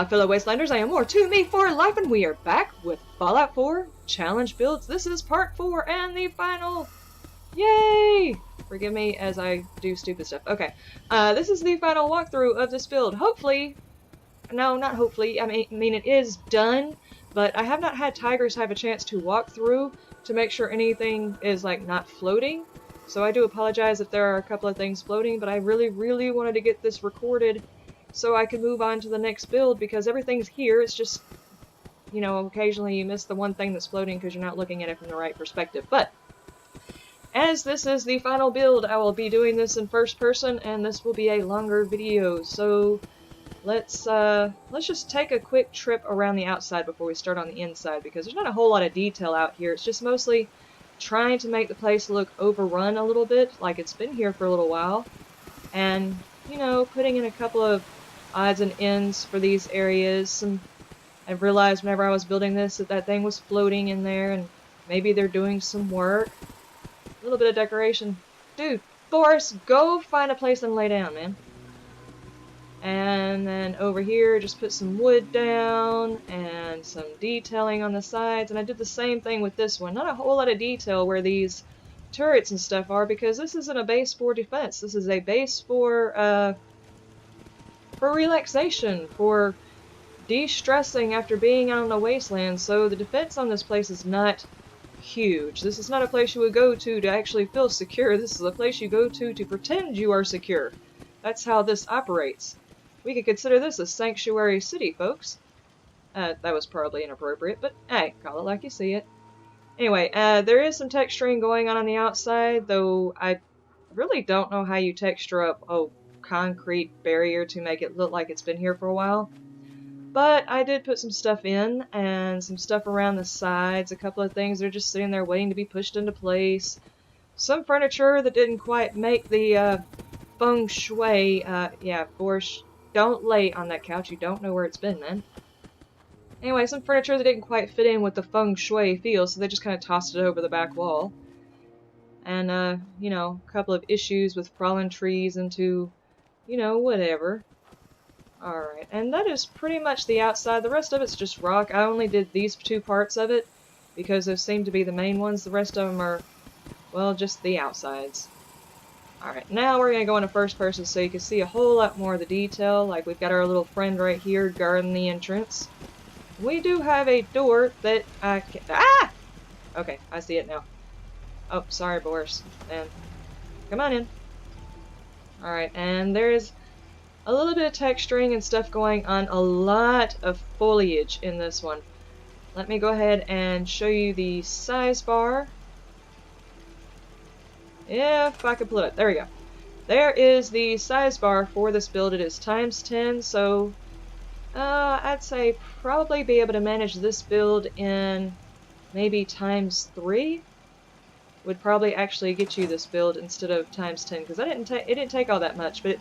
my fellow Wastelanders, I am more to me for life, and we are back with Fallout 4 Challenge Builds. This is part 4 and the final. Yay! Forgive me as I do stupid stuff. Okay, this is the final walkthrough of this build. Hopefully, no, not hopefully, I mean it is done, but I have not had Tigers have a chance to walk through to make sure anything is like not floating. So I do apologize if there are a couple of things floating, but I really wanted to get this recorded so I can move on to the next build, because everything's here. It's just, you know, occasionally you miss the one thing that's floating because you're not looking at it from the right perspective. But as this is the final build, I will be doing this in first person, and this will be a longer video. So let's just take a quick trip around the outside before we start on the inside, because there's not a whole lot of detail out here. It's just mostly trying to make the place look overrun a little bit, like it's been here for a little while, and, you know, putting in a couple of odds and ends for these areas. And I realized whenever I was building this that that thing was floating in there, and maybe they're doing some work. A little bit of decoration. Dude, Boris, go find a place and lay down, man. And then over here, just put some wood down and some detailing on the sides. And I did the same thing with this one. Not a whole lot of detail where these turrets and stuff are, because this isn't a base for defense. This is a base for relaxation, for de-stressing after being out in the wasteland. So the defense on this place is not huge. This is not a place you would go to actually feel secure. This is a place you go to pretend you are secure. That's how this operates. We could consider this a sanctuary city, folks. That was probably inappropriate, but hey, call it like you see it. Anyway, there is some texturing going on the outside, though I really don't know how you texture up a concrete barrier to make it look like it's been here for a while. But I did put some stuff in, and some stuff around the sides. A couple of things that are just sitting there waiting to be pushed into place. Some furniture that didn't quite make the feng shui. Yeah, of course, don't lay on that couch. You don't know where it's been, man. Anyway, some furniture that didn't quite fit in with the feng shui feel, so they just kind of tossed it over the back wall. And, you know, a couple of issues with fallen trees into, you know, whatever. Alright, and that is pretty much the outside. The rest of it's just rock. I only did these two parts of it because those seem to be the main ones. The rest of them are, well, just the outsides. Alright, now we're going to go into first person so you can see a whole lot more of the detail. Like, we've got our little friend right here guarding the entrance. We do have a door that I can... Ah! Okay, I see it now. Oh, sorry, Boris. And come on in. Alright, and there's a little bit of texturing and stuff going on. A lot of foliage in this one. Let me go ahead and show you the size bar. If I can pull it up. There we go. There is the size bar for this build. It is ×10, so I'd say probably be able to manage this build in maybe ×3. Would probably actually get you this build instead of ×10, because it didn't take all that much, but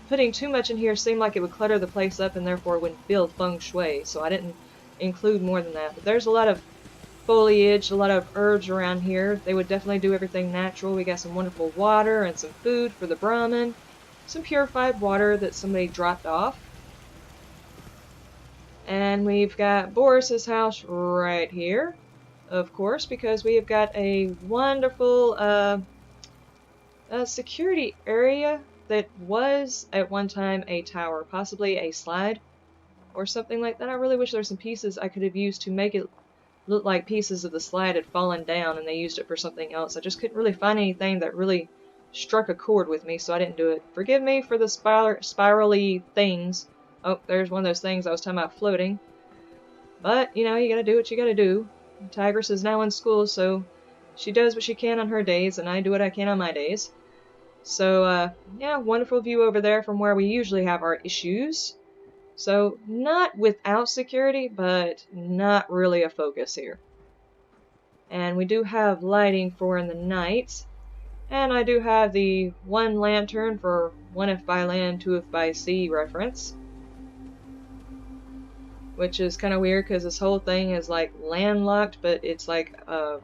putting too much in here seemed like it would clutter the place up and therefore wouldn't feel feng shui, so I didn't include more than that. But there's a lot of foliage, a lot of herbs around here. They would definitely do everything natural. We got some wonderful water and some food for the Brahmin, some purified water that somebody dropped off. And we've got Boris's house right here, of course, because we have got a wonderful security area that was at one time a tower, possibly a slide or something like that. I really wish there were some pieces I could have used to make it look like pieces of the slide had fallen down and they used it for something else. I just couldn't really find anything that really struck a chord with me, so I didn't do it. Forgive me for the spirally things. Oh, there's one of those things I was talking about floating. But, you know, you gotta do what you gotta do. Tigress is now in school, so she does what she can on her days, and I do what I can on my days. So, yeah, wonderful view over there from where we usually have our issues. So, not without security, but not really a focus here. And we do have lighting for in the night. And I do have the one lantern for 1 if by land, 2 if by sea reference. Which is kind of weird because this whole thing is like landlocked, but it's like a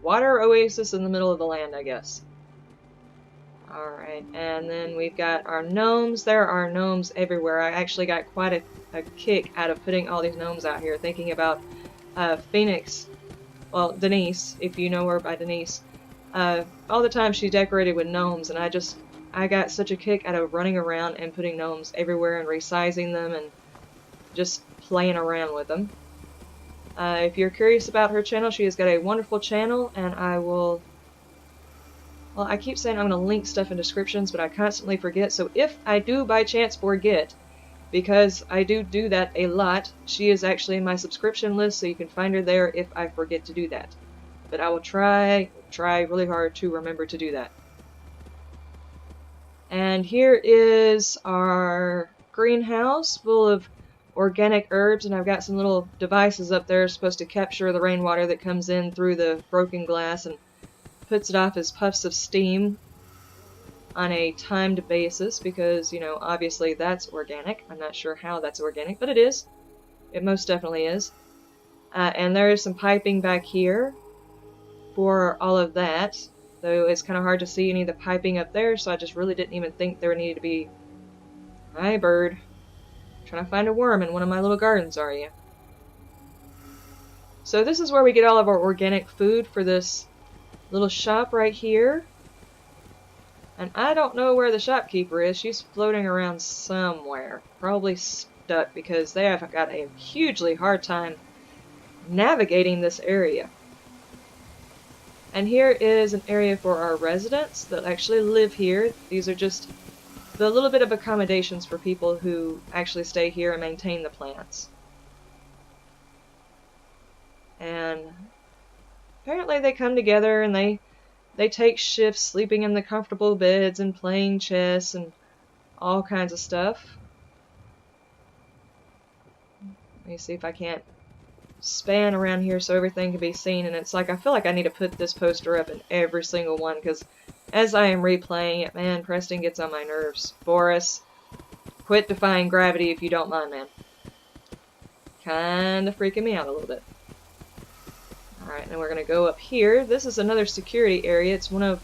water oasis in the middle of the land, I guess. Alright, and then we've got our gnomes. There are gnomes everywhere. I actually got quite a kick out of putting all these gnomes out here, thinking about Phoenix, well, Denise, if you know her by Denise. All the time she decorated with gnomes, and I got such a kick out of running around and putting gnomes everywhere and resizing them and just playing around with them. If you're curious about her channel, she has got a wonderful channel, and I will... Well, I keep saying I'm going to link stuff in descriptions, but I constantly forget, so if I do by chance forget, because I do that a lot, she is actually in my subscription list, so you can find her there if I forget to do that. But I will try really hard to remember to do that. And here is our greenhouse full of organic herbs, and I've got some little devices up there supposed to capture the rainwater that comes in through the broken glass and puts it off as puffs of steam on a timed basis because, you know, obviously that's organic. I'm not sure how that's organic, but it is. It most definitely is. And there is some piping back here for all of that, though it's kind of hard to see any of the piping up there, so I just really didn't even think there needed to be... Hi, bird. Trying to find a worm in one of my little gardens, are you? So this is where we get all of our organic food for this little shop right here. And I don't know where the shopkeeper is. She's floating around somewhere. Probably stuck because they have got a hugely hard time navigating this area. And here is an area for our residents that actually live here. These are just the little bit of accommodations for people who actually stay here and maintain the plants. And apparently they come together and they take shifts sleeping in the comfortable beds and playing chess and all kinds of stuff. Let me see if I can't span around here so everything can be seen. And it's like, I feel like I need to put this poster up in every single one because as I am replaying it, man, Preston gets on my nerves. Boris, quit defying gravity if you don't mind, man. Kinda freaking me out a little bit. Alright, now we're going to go up here. This is another security area. It's one of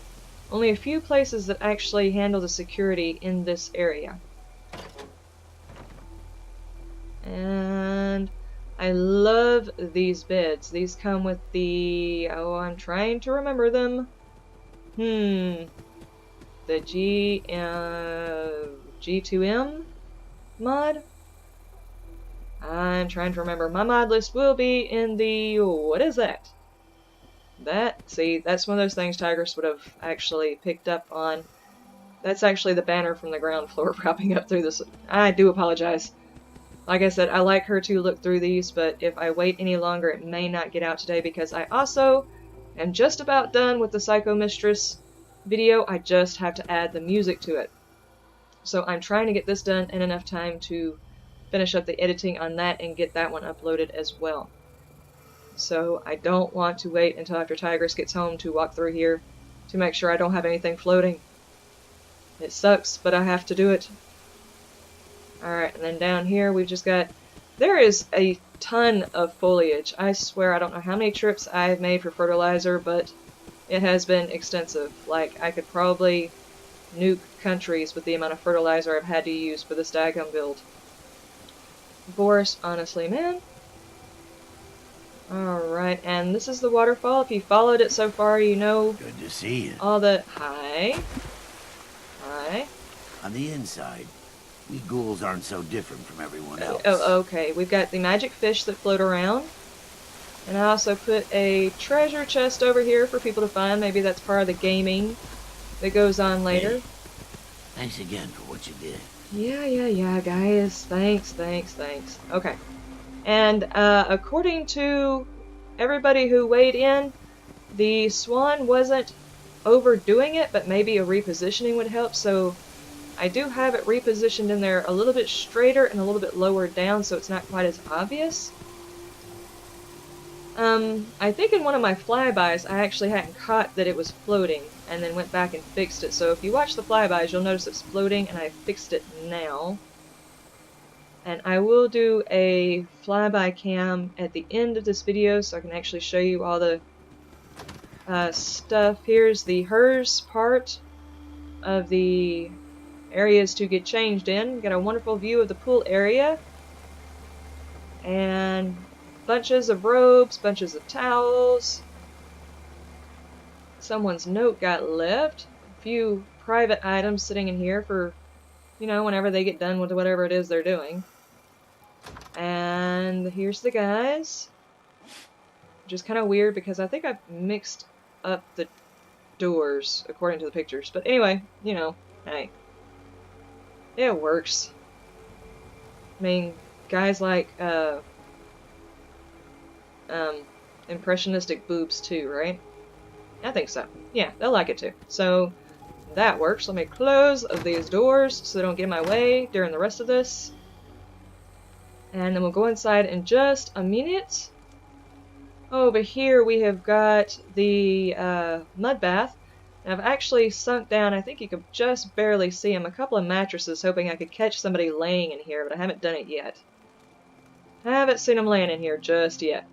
only a few places that actually handle the security in this area. And I love these beds. These come with the... oh, I'm trying to remember them. The G2M mod? I'm trying to remember. My mod list will be in the... what is that? See, that's one of those things Tigress would have actually picked up on. That's actually the banner from the ground floor propping up through this. I do apologize. Like I said, I like her to look through these, but if I wait any longer, it may not get out today because I also am just about done with the Psycho Mistress video. I just have to add the music to it. So I'm trying to get this done in enough time to finish up the editing on that and get that one uploaded as well. So I don't want to wait until after Tigress gets home to walk through here to make sure I don't have anything floating. It sucks, but I have to do it. Alright, and then down here we've just got... there is a ton of foliage. I swear I don't know how many trips I've made for fertilizer, but it has been extensive. Like, I could probably nuke countries with the amount of fertilizer I've had to use for this daggum build. Boris, honestly, man. Alright, and this is the waterfall. If you followed it so far, you know... Good to see you. All the... Hi. Hi. On the inside, we ghouls aren't so different from everyone else. Oh, okay. We've got the magic fish that float around. And I also put a treasure chest over here for people to find. Maybe that's part of the gaming that goes on later. Hey, thanks again for what you did. Yeah, guys. Thanks. Okay. And according to everybody who weighed in, the swan wasn't overdoing it, but maybe a repositioning would help. So I do have it repositioned in there a little bit straighter and a little bit lower down so it's not quite as obvious. I think in one of my flybys I actually hadn't caught that it was floating and then went back and fixed it. So if you watch the flybys, you'll notice it's floating and I fixed it now. And I will do a flyby cam at the end of this video so I can actually show you all the stuff. Here's the hers part of the areas to get changed in. Got a wonderful view of the pool area. And bunches of robes, bunches of towels. Someone's note got left. A few private items sitting in here for, you know, whenever they get done with whatever it is they're doing. And here's the guys. Which is kind of weird because I think I've mixed up the doors according to the pictures. But anyway, you know, hey. It works. I mean, guys like impressionistic boobs too, right? I think so. Yeah, they'll like it too. So that works. Let me close these doors so they don't get in my way during the rest of this. And then we'll go inside in just a minute. Over here we have got the mud bath. And I've actually sunk down, I think you could just barely see them, a couple of mattresses, hoping I could catch somebody laying in here, but I haven't done it yet. I haven't seen them laying in here just yet.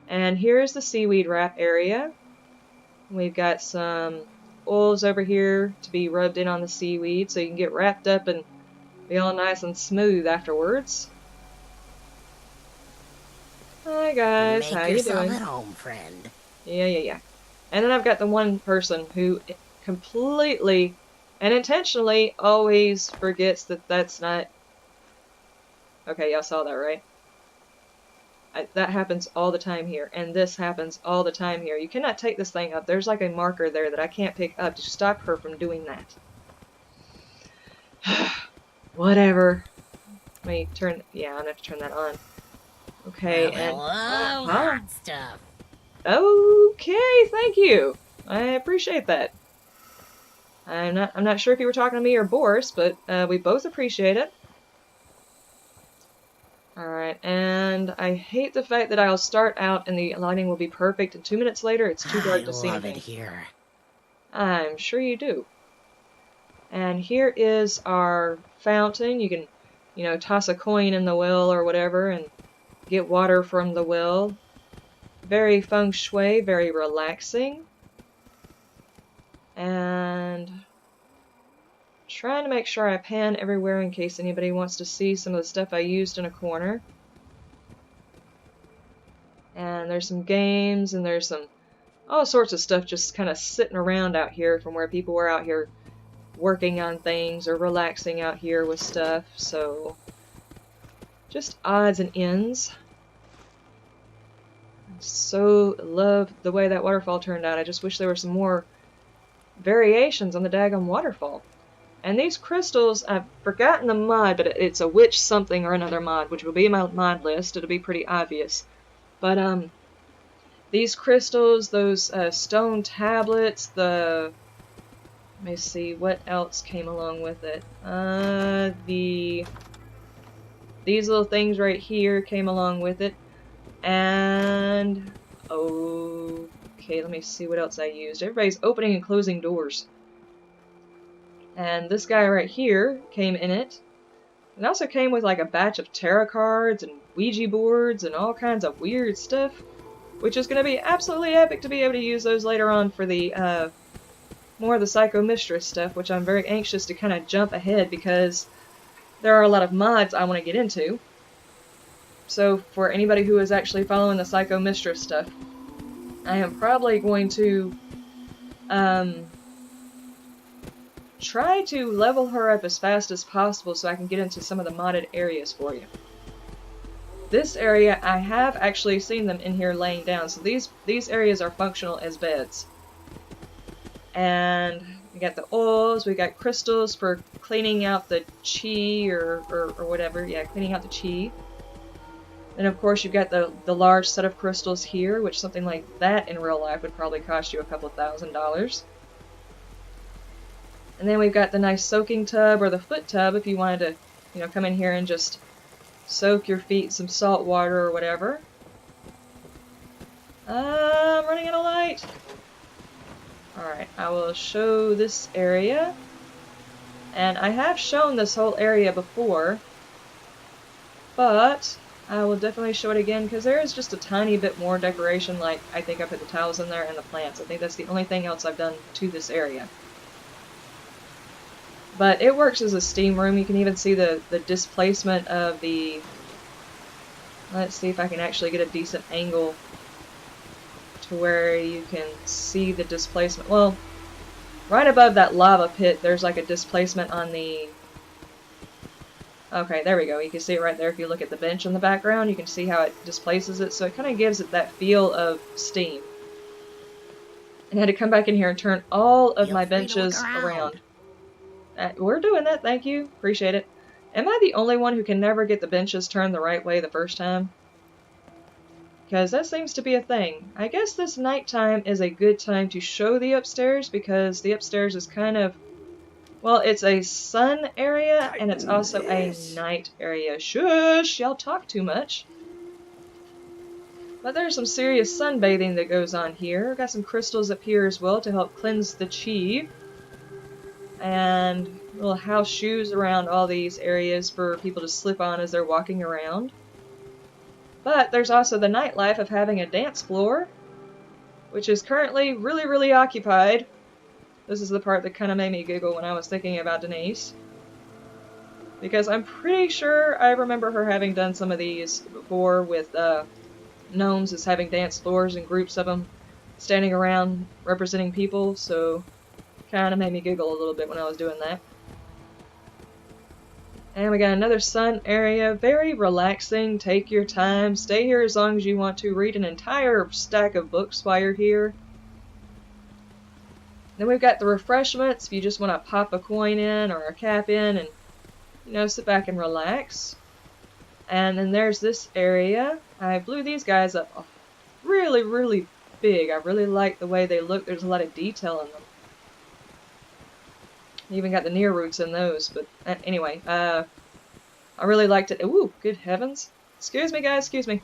And here's the seaweed wrap area. We've got some oils over here to be rubbed in on the seaweed so you can get wrapped up and be all nice and smooth afterwards. Hi guys, how you doing? Make yourself at home, friend. Yeah. And then I've got the one person who completely and intentionally always forgets that that's not... Okay, y'all saw that, right? That happens all the time here, and this happens all the time here. You cannot take this thing up. There's like a marker there that I can't pick up to stop her from doing that. Whatever. Let me turn... Yeah, I'm gonna have to turn that on. Okay, and... hot stuff. Okay, thank you. I appreciate that. I'm not sure if you were talking to me or Boris, but we both appreciate it. Alright, and I hate the fact that I'll start out and the lighting will be perfect, and 2 minutes later it's too dark to see anything. I love it here. I'm sure you do. And here is our fountain. You can, you know, toss a coin in the well or whatever and get water from the well. Very feng shui, very relaxing. And trying to make sure I pan everywhere in case anybody wants to see some of the stuff I used in a corner. And there's some games and there's some all sorts of stuff just kind of sitting around out here from where people were out here working on things or relaxing out here with stuff. So just odds and ends. So love the way that waterfall turned out. I just wish there were some more variations on the daggone waterfall. And these crystals, I've forgotten the mod, but it's a witch something or another mod, which will be in my mod list. It'll be pretty obvious. But these crystals, those stone tablets, let me see what else came along with it. These little things right here came along with it. And okay, let me see what else I used. Everybody's opening and closing doors. And this guy right here came in it. It also came with like a batch of tarot cards and Ouija boards and all kinds of weird stuff, which is going to be absolutely epic to be able to use those later on for the more of the Psycho Mistress stuff, which I'm very anxious to kind of jump ahead because there are a lot of mods I want to get into. So for anybody who is actually following the Psycho Mistress stuff, I am probably going to try to level her up as fast as possible so I can get into some of the modded areas for you. This area, I have actually seen them in here laying down, so these areas are functional as beds. And we got the oils, we got crystals for cleaning out the chi or whatever, yeah, cleaning out the chi. And of course you've got the large set of crystals here, which something like that in real life would probably cost you a couple $1,000s. And then we've got the nice soaking tub or the foot tub if you wanted to, you know, come in here and just soak your feet in some salt water or whatever. I'm running out of light. Alright, I will show this area. And I have shown this whole area before, but I will definitely show it again because there is just a tiny bit more decoration. Like, I think I put the towels in there and the plants. I think that's the only thing else I've done to this area. But it works as a steam room. You can even see the displacement of the... Let's see if I can actually get a decent angle to where you can see the displacement. Well, right above that lava pit, there's like a displacement on the... Okay, there we go. You can see it right there. If you look at the bench in the background, you can see how it displaces it. So it kind of gives it that feel of steam. And I had to come back in here and turn all of my benches around. We're doing that, thank you. Appreciate it. Am I the only one who can never get the benches turned the right way the first time? Because that seems to be a thing. I guess this nighttime is a good time to show the upstairs, because the upstairs is kind of... Well, it's a sun area, and it's also a night area. Shush! Y'all talk too much. But there's some serious sunbathing that goes on here. Got some crystals up here as well to help cleanse the chi. And little house shoes around all these areas for people to slip on as they're walking around. But there's also the nightlife of having a dance floor, which is currently really, really occupied. This is the part that kind of made me giggle when I was thinking about Denise. Because I'm pretty sure I remember her having done some of these before with gnomes as having dance floors and groups of them standing around representing people, so kind of made me giggle a little bit when I was doing that. And we got another sun area, very relaxing, take your time, stay here as long as you want to, read an entire stack of books while you're here. Then we've got the refreshments, if you just want to pop a coin in or a cap in and, you know, sit back and relax. And then there's this area. I blew these guys up really, really big. I really like the way they look. There's a lot of detail in them. You even got the near roots in those, but anyway, I really liked it. Ooh, good heavens. Excuse me, guys, excuse me.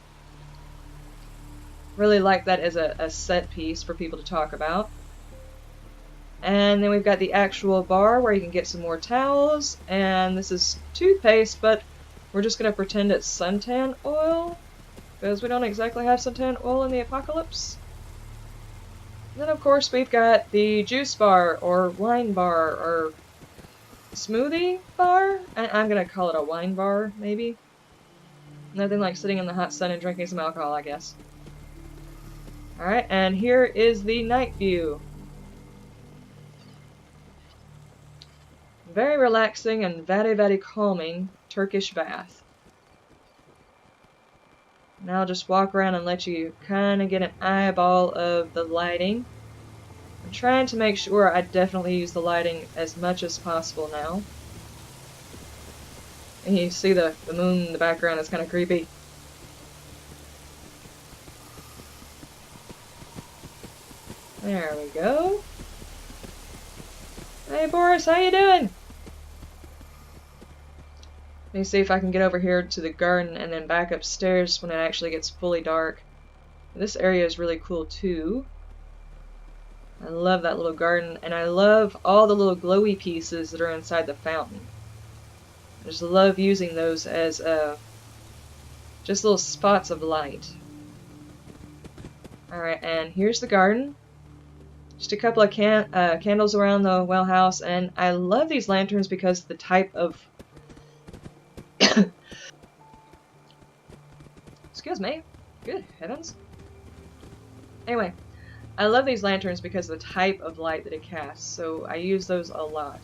Really like that as a set piece for people to talk about. And then we've got the actual bar where you can get some more towels, and this is toothpaste, but we're just going to pretend it's suntan oil, because we don't exactly have suntan oil in the apocalypse. And then of course we've got the juice bar, or wine bar, or smoothie bar? I'm going to call it a wine bar, maybe. Nothing like sitting in the hot sun and drinking some alcohol, I guess. Alright, and here is the night view. Very relaxing and very, very calming Turkish bath. Now I'll just walk around and let you kind of get an eyeball of the lighting. I'm trying to make sure I definitely use the lighting as much as possible now. And you see the moon in the background, it's kind of creepy. There we go. Hey Boris, how you doing? Let me see if I can get over here to the garden and then back upstairs when it actually gets fully dark. This area is really cool too. I love that little garden, and I love all the little glowy pieces that are inside the fountain. I just love using those as just little spots of light. Alright, and here's the garden. Just a couple of candles around the well house, and I love these lanterns because the type of... Excuse me. Good heavens. Anyway, I love these lanterns because of the type of light that it casts, so I use those a lot.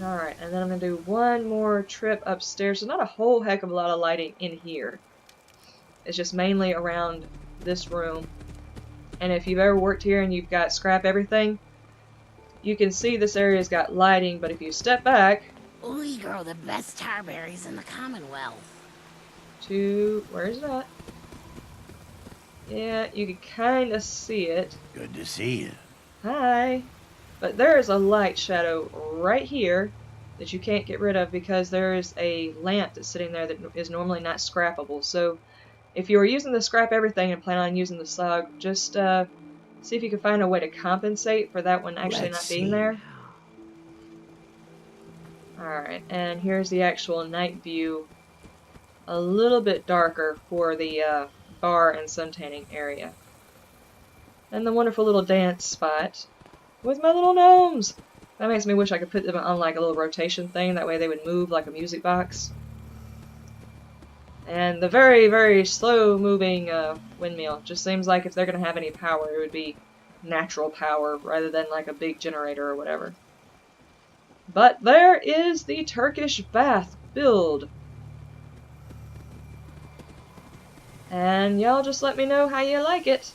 Alright, and then I'm going to do one more trip upstairs. There's not a whole heck of a lot of lighting in here. It's just mainly around this room. And if you've ever worked here and you've got scrap everything, you can see this area's got lighting, but if you step back... We grow the best tarberries in the Commonwealth. Where is it at? Yeah, you can kind of see it. Good to see you. Hi. But there is a light shadow right here that you can't get rid of because there is a lamp that's sitting there that is normally not scrappable. So if you were using the scrap everything and plan on using the slog, just see if you can find a way to compensate for that one actually not being there. Alright, and here's the actual night view. A little bit darker for the bar and suntanning area. And the wonderful little dance spot with my little gnomes. That makes me wish I could put them on like a little rotation thing, that way they would move like a music box. And the very, very slow moving windmill just seems like if they're going to have any power, it would be natural power rather than like a big generator or whatever. But there is the Turkish bath build. And y'all just let me know how you like it.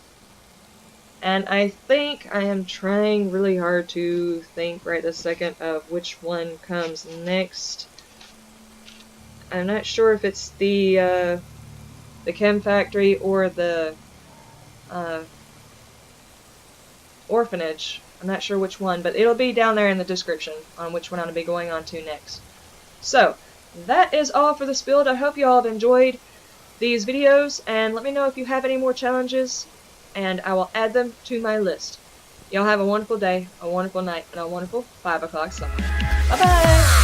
And I think I am trying really hard to think right this second of which one comes next. I'm not sure if it's the Chem Factory or the Orphanage. I'm not sure which one, but it'll be down there in the description on which one I'm going to be going on to next. So, that is all for this build. I hope you all have enjoyed these videos, and let me know if you have any more challenges, and I will add them to my list. Y'all have a wonderful day, a wonderful night, and a wonderful 5 o'clock summer. Bye-bye!